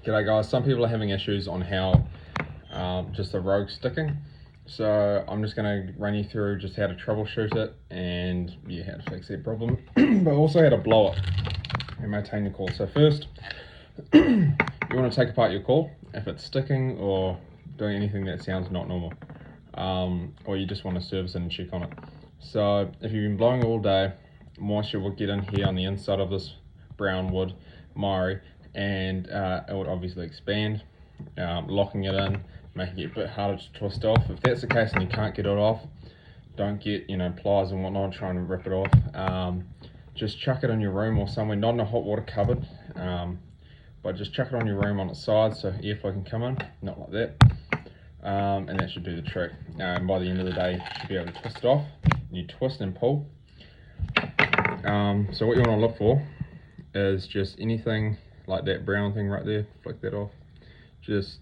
G'day guys, some people are having issues on how just the rogue sticking. So I'm just going to run you through just how to troubleshoot it and yeah, how to fix that problem, but also how to blow it and maintain your coil. So first, you want to take apart your coil if it's sticking or doing anything that sounds not normal, or you just want to service it and check on it. So if you've been blowing all day, moisture will get in here on the inside of this brown wood miry, and it would obviously expand, locking it in, making it a bit harder to twist off. If that's the case and you can't get it off, don't get pliers and whatnot trying to rip it off. Just chuck it in your room or somewhere, not in a hot water cupboard, but just chuck it on your room on its side so airflow can come in, not like that. And that should do the trick. And by the end of the day, you should be able to twist it off. You twist and pull. So what you want to look for is just anything like that brown thing right there. Flick that off. Just,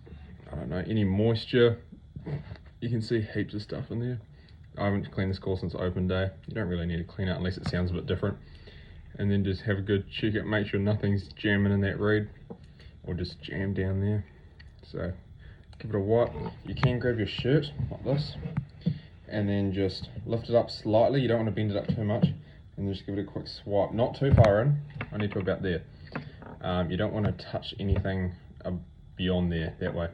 I don't know, any moisture. You can see heaps of stuff in there. I haven't cleaned this coil since open day. You don't really need to clean it unless it sounds a bit different. And then just have a good check it, make sure nothing's jamming in that reed or just jam down there. So give it a wipe. You can grab your shirt like this and then just lift it up slightly. You don't want to bend it up too much, and just give it a quick swipe, not too far in, only to about there. You don't want to touch anything beyond there that way.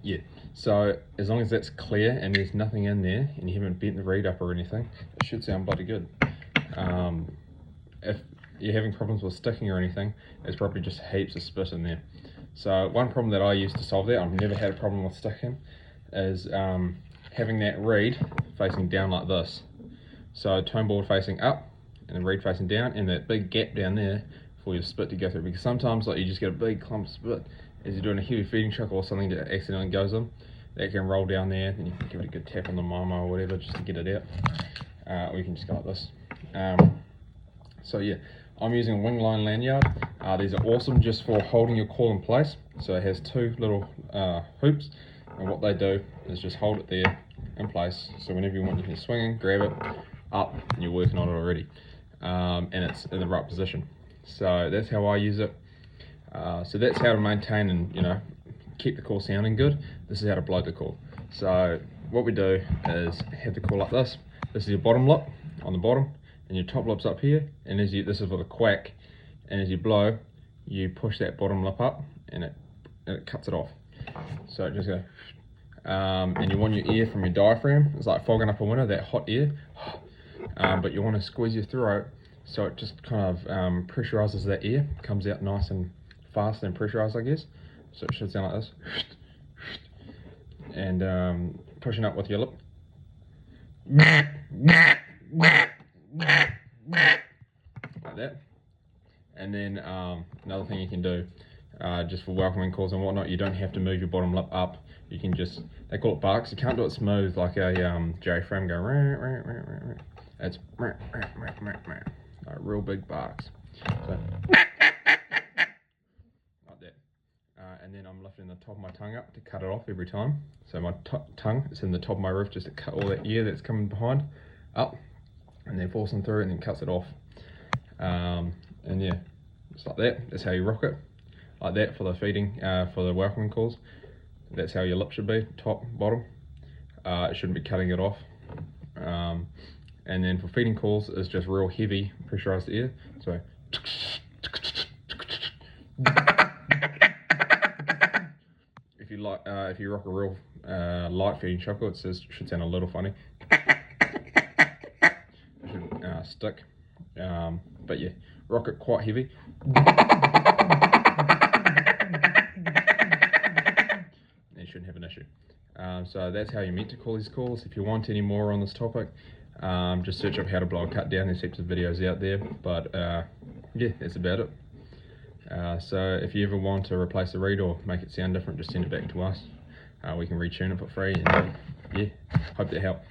Yeah, so as long as that's clear and there's nothing in there and you haven't bent the reed up or anything, it should sound bloody good. If you're having problems with sticking or anything, there's probably just heaps of spit in there. So one problem that I use to solve that, I've never had a problem with sticking, is having that reed facing down like this. So tone board facing up and the reed facing down, and that big gap down there for your spit to go through, because sometimes like you just get a big clump of spit as you're doing a heavy feeding chuck or something that accidentally goes in. That can roll down there, then you can give it a good tap on the mama or whatever just to get it out. Or you can just go like this. So yeah, I'm using a wing line lanyard. These are awesome just for holding your coil in place. So it has two little hoops, and what they do is just hold it there in place. So whenever you want, you can swing in, grab it up, and you're working on it already, and it's in the right position. So that's how I use it. So that's how to maintain and keep the coil sounding good. This is how to blow the coil. So what we do is have the coil like this. This is your bottom lip on the bottom, and your top lip's up here, and this is with a quack, and as you blow you push that bottom lip up and it cuts it off. So it just goes, and you want your air from your diaphragm, it's like fogging up a window, that hot air, but you want to squeeze your throat so it just kind of pressurizes that air, comes out nice and fast and pressurized, I guess. So it should sound like this, and pushing up with your lip like that. And then another thing you can do, just for welcoming calls and whatnot, you don't have to move your bottom lip up. You can just, they call it barks. You can't do it smooth like a J-frame go rah, rah, rah, rah, rah. It's rah, rah, rah, rah, rah. Like real big barks. So like that. And then I'm lifting the top of my tongue up to cut it off every time. So my tongue is in the top of my roof just to cut all that air that's coming behind up, and then forcing through and then cuts it off. And yeah, just like that. That's how you rock it. Like that for the feeding, for the welcoming calls. That's how your lip should be, top, bottom. It shouldn't be cutting it off. And then for feeding calls, it's just real heavy pressurized air. So if you rock a real light feeding chuckle, it should sound a little funny. It should stick. But yeah, rock it quite heavy. You shouldn't have an issue. So that's how you're meant to call these calls. If you want any more on this topic, just search up how to blow a cut down. There's heaps of videos out there, but yeah, that's about it. So if you ever want to replace the reed or make it sound different, just send it back to us. We can retune it for free, and yeah, hope that helped.